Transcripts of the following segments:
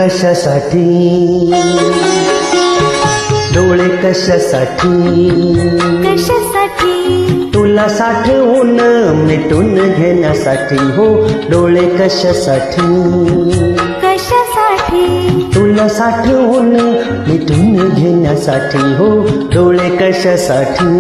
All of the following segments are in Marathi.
कशासाठी, डोळे कशासाठी, कशासाठी तुला साठवून मिटून घेण्यासाठी हो. डोळे कशासाठी, कशासाठी तुला साठवून मिटून घेण्यासाठी हो. डोळे कशासाठी.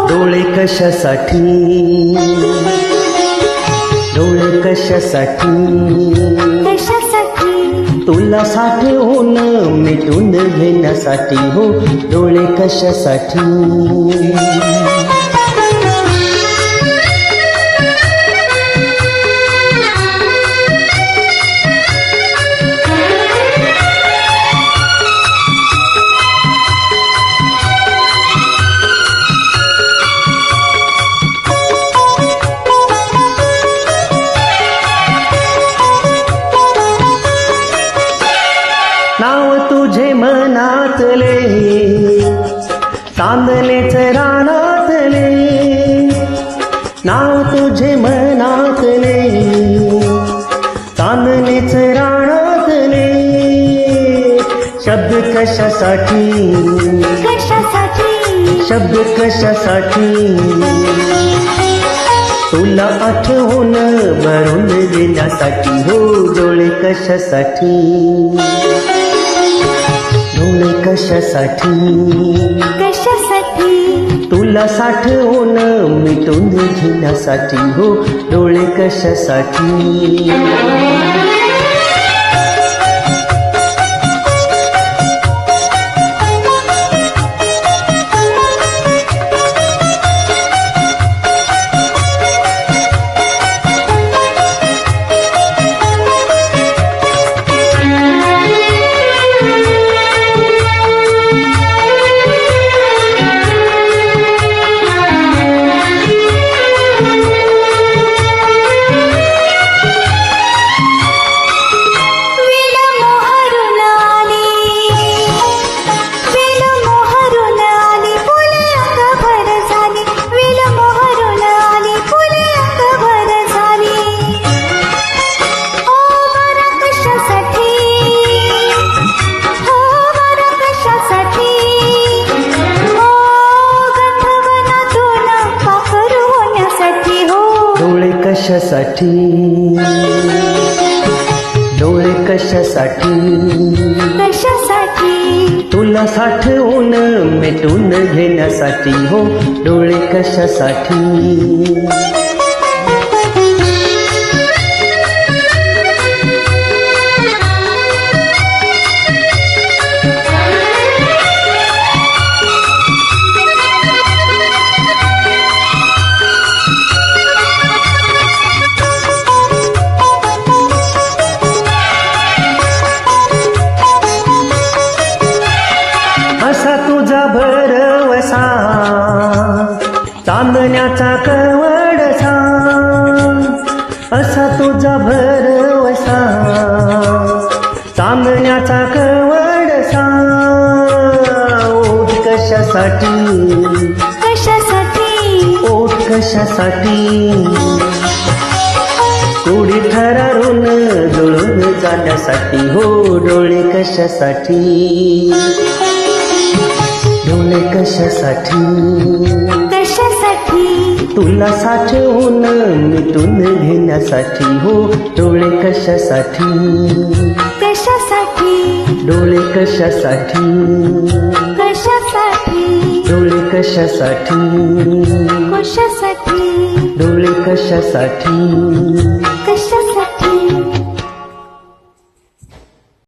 डोळे कशासाठी, डोळे कशासाठी, कशासाठी तुला साठवून मिटून घेण्यासाठी हो. डोळे कशासाठी. नाव तुझे मनातले, चांदणेच रानातले. नाव तुझे मनातले, चांदणेच रानातले. शब्द कशासाठी, कशासाठी शब्द कशासाठी, तुला आठवून भरून देण्यासाठी हो. डोळे कशासाठी, डोळे कशासाठी, कशासाठी तुला साठवून मिटून घेण्यासाठी हो. डोळे कशासाठी. कशासाठी, डोळे कशासाठी, कशासाठी तुला साठवून मिटून घेण्यासाठी हो. डोळे कशासाठी. असा तुझा भरवसा, चांदण्याचा कवडसा. असा तुझा भरवसा, चांदण्याचा कवडसा. ओठ कशासाठी, कशासाठी ओठ कशासाठी, कोडी थरारून जुळून जाण्यासाठी हो. डोळे कशासाठी, डोळे कशासाठी, कशासाठी तुला साठवून मिटून घेण्यासाठी हो. डोळे कशासाठी, कशासाठी डोळे कशासाठी कशासाठी डोळे कशासाठी कशासाठी डोळे कशासाठी